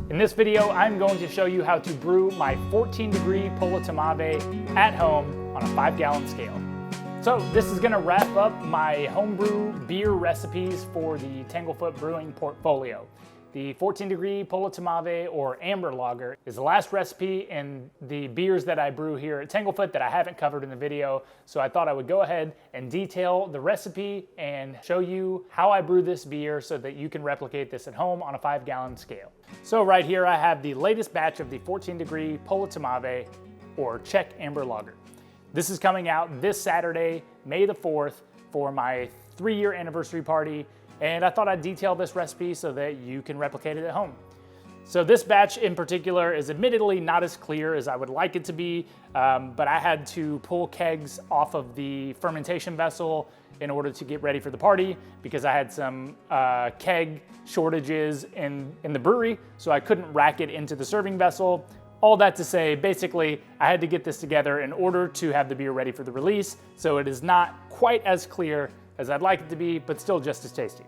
In this video, I'm going to show you how to brew my 14 degree Polotmavé at home on a 5-gallon scale. So this is going to wrap up my homebrew beer recipes for the Tanglefoot Brewing portfolio. The 14 degree Polotmavé or amber lager is the last recipe in the beers that I brew here at Tanglefoot that I haven't covered in the video. So I thought I would go ahead and detail the recipe and show you how I brew this beer so that you can replicate this at home on a 5-gallon scale. So right here I have the latest batch of the 14 degree Polotmavé or Czech amber lager. This is coming out this Saturday, May the 4th, for my 3-year anniversary party. And I thought I'd detail this recipe so that you can replicate it at home. So this batch in particular is admittedly not as clear as I would like it to be, but I had to pull kegs off of the fermentation vessel in order to get ready for the party because I had some keg shortages in the brewery, so I couldn't rack it into the serving vessel. All that to say, basically, I had to get this together in order to have the beer ready for the release, so it is not quite as clear as I'd like it to be, but still just as tasty.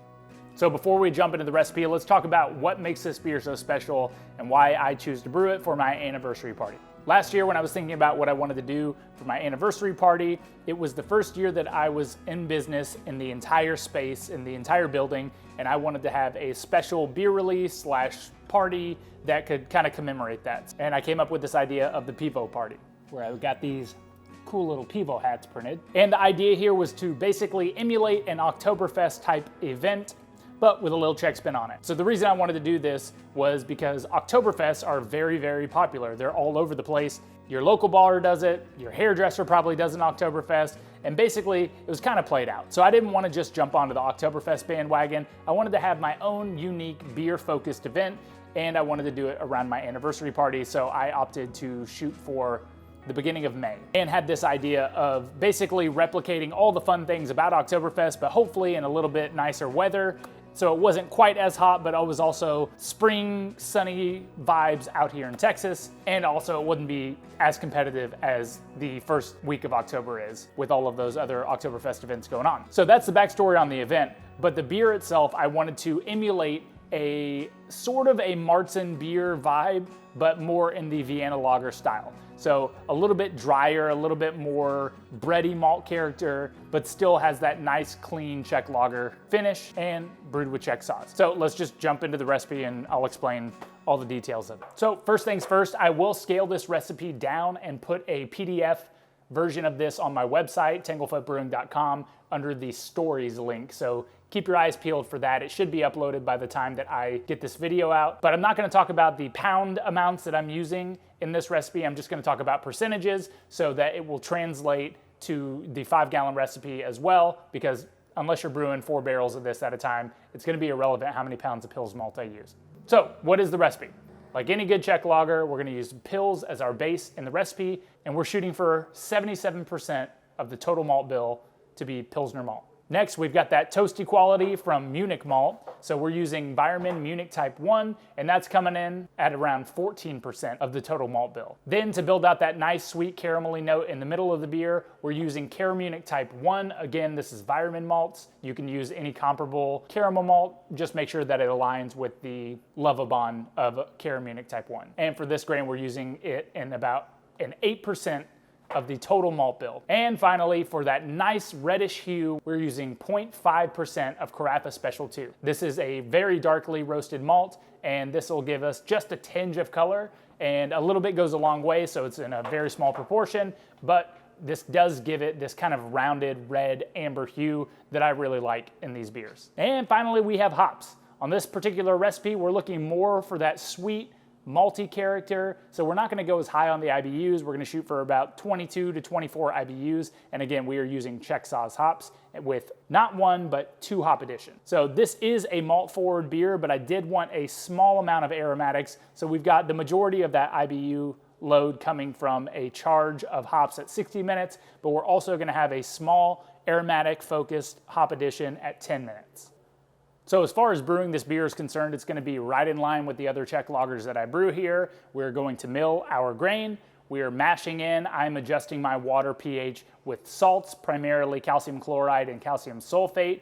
So before we jump into the recipe, let's talk about what makes this beer so special and why I choose to brew it for my anniversary party. Last year when I was thinking about what I wanted to do for my anniversary party, it was the first year that I was in business in the entire space, in the entire building, and I wanted to have a special beer release / party that could kind of commemorate that. And I came up with this idea of the Pivo party, where I got these cool little Pivo hats printed. And the idea here was to basically emulate an Oktoberfest type event, but with a little Czech spin on it. So the reason I wanted to do this was because Oktoberfests are very, very popular. They're all over the place. Your local bar does it, your hairdresser probably does an Oktoberfest, and basically it was kind of played out. So I didn't want to just jump onto the Oktoberfest bandwagon. I wanted to have my own unique beer-focused event, and I wanted to do it around my anniversary party, so I opted to shoot for the beginning of May and had this idea of basically replicating all the fun things about Oktoberfest, but hopefully in a little bit nicer weather. So it wasn't quite as hot, but it was also spring, sunny vibes out here in Texas. And also it wouldn't be as competitive as the first week of October is with all of those other Oktoberfest events going on. So that's the backstory on the event. But the beer itself, I wanted to emulate a sort of a Marzen beer vibe, but more in the Vienna lager style. So a little bit drier, a little bit more bready malt character, but still has that nice clean Czech lager finish and brewed with Czech sauce. So let's just jump into the recipe and I'll explain all the details of it. So first things first, I will scale this recipe down and put a PDF version of this on my website, tanglefootbrewing.com, under the stories link. So keep your eyes peeled for that. It should be uploaded by the time that I get this video out. But I'm not gonna talk about the pound amounts that I'm using in this recipe. I'm just gonna talk about percentages so that it will translate to the 5-gallon recipe as well, because unless you're brewing 4 barrels of this at a time, it's gonna be irrelevant how many pounds of Pils malt I use. So what is the recipe? Like any good Czech lager, we're gonna use Pils as our base in the recipe, and we're shooting for 77% of the total malt bill to be Pilsner malt. Next, we've got that toasty quality from Munich malt. So we're using Weyermann Munich Type 1, and that's coming in at around 14% of the total malt bill. Then to build out that nice sweet caramelly note in the middle of the beer, we're using Cara Munich Type 1. Again, this is Weyermann malts. You can use any comparable caramel malt. Just make sure that it aligns with the Lovabond of Cara Munich Type 1. And for this grain, we're using it in about an 8% of the total malt bill. And finally, for that nice reddish hue, we're using 0.5% of Carafa Special 2. This is a very darkly roasted malt, and this will give us just a tinge of color, and a little bit goes a long way, so it's in a very small proportion, but this does give it this kind of rounded red amber hue that I really like in these beers. And finally, we have hops. On this particular recipe, we're looking more for that sweet, malty character, so we're not going to go as high on the IBUs. We're going to shoot for about 22 to 24 IBUs, and again, we are using Czech sauce hops with not 1 but 2 hop addition. So this is a malt forward beer, but I did want a small amount of aromatics, so we've got the majority of that IBU load coming from a charge of hops at 60 minutes, but we're also going to have a small aromatic focused hop addition at 10 minutes. So as far as brewing this beer is concerned, it's going to be right in line with the other Czech lagers that I brew here. We're going to mill our grain. We are mashing in. I'm adjusting my water pH with salts, primarily calcium chloride and calcium sulfate.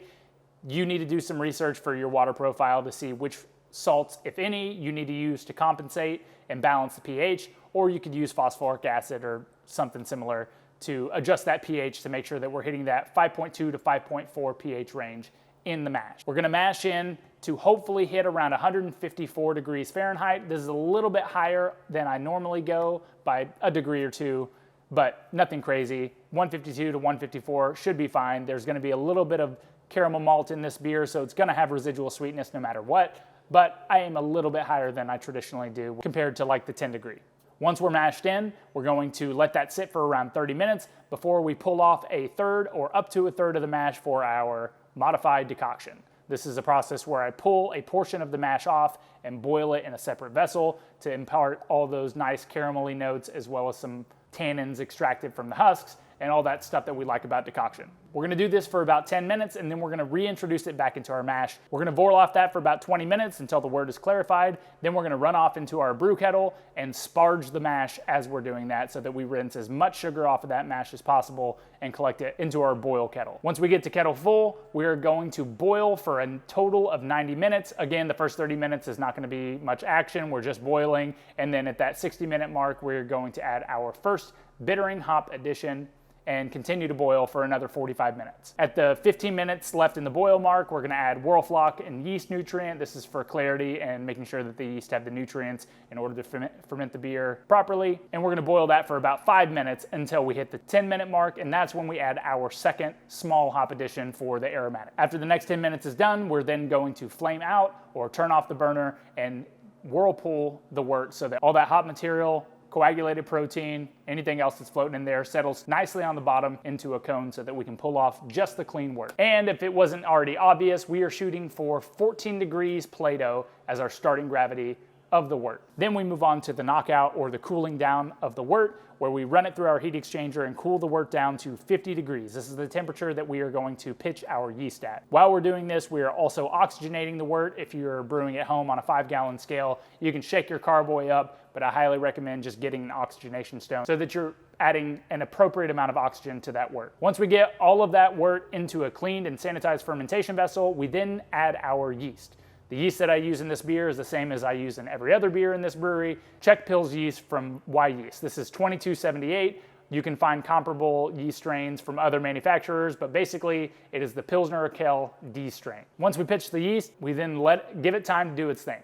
You need to do some research for your water profile to see which salts, if any, you need to use to compensate and balance the pH, or you could use phosphoric acid or something similar to adjust that pH to make sure that we're hitting that 5.2 to 5.4 pH range in the mash. We're gonna mash in to hopefully hit around 154 degrees Fahrenheit. This is a little bit higher than I normally go by a degree or two, but nothing crazy. 152 to 154 should be fine. There's gonna be a little bit of caramel malt in this beer, so it's gonna have residual sweetness no matter what, but I aim a little bit higher than I traditionally do compared to like the 10 degree. Once we're mashed in, we're going to let that sit for around 30 minutes before we pull off a third or up to a third of the mash for our modified decoction. This is a process where I pull a portion of the mash off and boil it in a separate vessel to impart all those nice caramelly notes as well as some tannins extracted from the husks and all that stuff that we like about decoction. We're gonna do this for about 10 minutes and then we're gonna reintroduce it back into our mash. We're gonna boil off that for about 20 minutes until the wort is clarified. Then we're gonna run off into our brew kettle and sparge the mash as we're doing that so that we rinse as much sugar off of that mash as possible and collect it into our boil kettle. Once we get to kettle full, we're going to boil for a total of 90 minutes. Again, the first 30 minutes is not gonna be much action. We're just boiling. And then at that 60-minute mark, we're going to add our first bittering hop addition and continue to boil for another 45 minutes. At the 15 minutes left in the boil mark, we're gonna add Whirlfloc and yeast nutrient. This is for clarity and making sure that the yeast have the nutrients in order to ferment the beer properly. And we're gonna boil that for about 5 minutes until we hit the 10-minute mark, and that's when we add our second small hop addition for the aromatic. After the next 10 minutes is done, we're then going to flame out or turn off the burner and whirlpool the wort so that all that hop material, coagulated protein, anything else that's floating in there settles nicely on the bottom into a cone so that we can pull off just the clean wort. And if it wasn't already obvious, we are shooting for 14 degrees Plato as our starting gravity of the wort. Then we move on to the knockout or the cooling down of the wort, where we run it through our heat exchanger and cool the wort down to 50 degrees. This is the temperature that we are going to pitch our yeast at. While we're doing this, we are also oxygenating the wort. If you're brewing at home on a 5-gallon scale, you can shake your carboy up, but I highly recommend just getting an oxygenation stone so that you're adding an appropriate amount of oxygen to that wort. Once we get all of that wort into a cleaned and sanitized fermentation vessel, we then add our yeast. The yeast that I use in this beer is the same as I use in every other beer in this brewery, Czech Pils yeast from Y Yeast. This is 2278. You can find comparable yeast strains from other manufacturers, but basically it is the Pilsner Urquell D strain. Once we pitch the yeast, we then give it time to do its thing.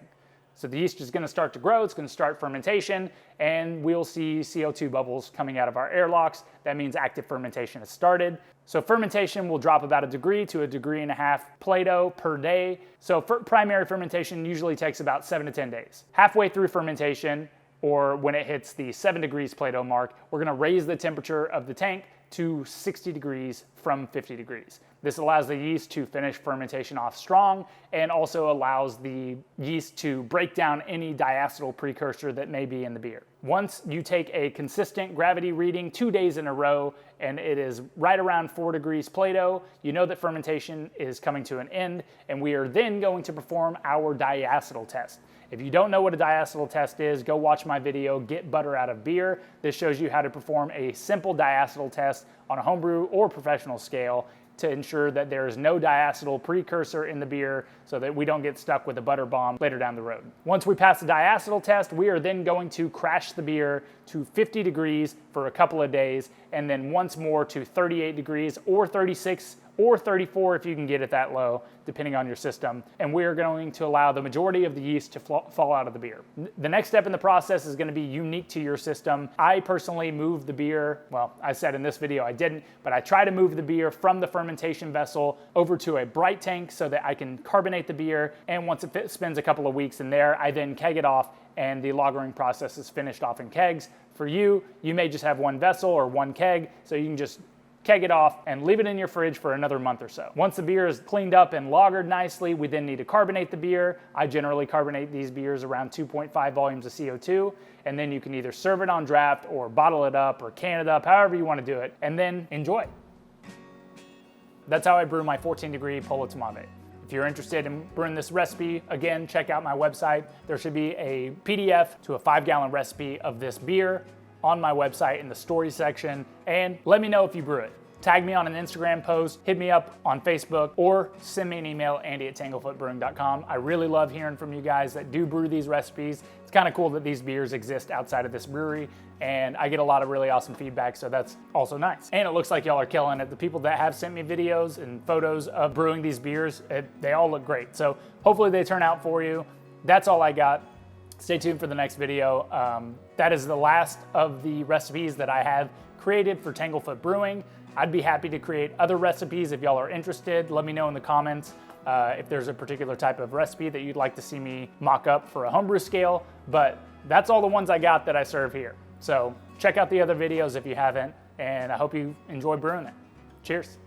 So the yeast is gonna start to grow, it's gonna start fermentation, and we'll see CO2 bubbles coming out of our airlocks. That means active fermentation has started. So fermentation will drop about 1 degree to 1.5 degrees Plato per day. So primary fermentation usually takes about 7 to 10 days. Halfway through fermentation, or when it hits the 7 degrees Plato mark, we're gonna raise the temperature of the tank to 60 degrees from 50 degrees. This allows the yeast to finish fermentation off strong and also allows the yeast to break down any diacetyl precursor that may be in the beer. Once you take a consistent gravity reading 2 days in a row and it is right around 4 degrees Plato, you know that fermentation is coming to an end, and we are then going to perform our diacetyl test. If you don't know what a diacetyl test is, go watch my video, Get Butter Out of Beer. This shows you how to perform a simple diacetyl test on a homebrew or professional scale to ensure that there is no diacetyl precursor in the beer so that we don't get stuck with a butter bomb later down the road. Once we pass the diacetyl test, we are then going to crash the beer to 50 degrees for a couple of days, and then once more to 38 degrees or 36 or 34 if you can get it that low, depending on your system. And we are going to allow the majority of the yeast to fall out of the beer. The next step in the process is gonna be unique to your system. I personally move the beer, well, I said in this video I didn't, but I try to move the beer from the fermentation vessel over to a bright tank so that I can carbonate the beer. And once it spends a couple of weeks in there, I then keg it off and the lagering process is finished off in kegs. For you, you may just have one vessel or one keg, so you can just keg it off and leave it in your fridge for another month or so. Once the beer is cleaned up and lagered nicely, we then need to carbonate the beer. I generally carbonate these beers around 2.5 volumes of CO2, and then you can either serve it on draft or bottle it up or can it up, however you want to do it, and then enjoy. That's how I brew my 14 degree Polotmavé. If you're interested in brewing this recipe, again, check out my website. There should be a PDF to a 5-gallon recipe of this beer on my website in the stories section, and let me know if you brew it. tag me on an Instagram post, hit me up on Facebook, or send me an email, andy@tanglefootbrewing.com. I really love hearing from you guys that do brew these recipes. It's kind of cool that these beers exist outside of this brewery, and I get a lot of really awesome feedback, so that's also nice. And it looks like y'all are killing it. The people that have sent me videos and photos of brewing these beers, they all look great. So hopefully they turn out for you. That's all I got. Stay tuned for the next video. That is the last of the recipes that I have created for Tanglefoot Brewing. I'd be happy to create other recipes if y'all are interested. Let me know in the comments if there's a particular type of recipe that you'd like to see me mock up for a homebrew scale, but that's all the ones I got that I serve here. So check out the other videos if you haven't, and I hope you enjoy brewing it. Cheers.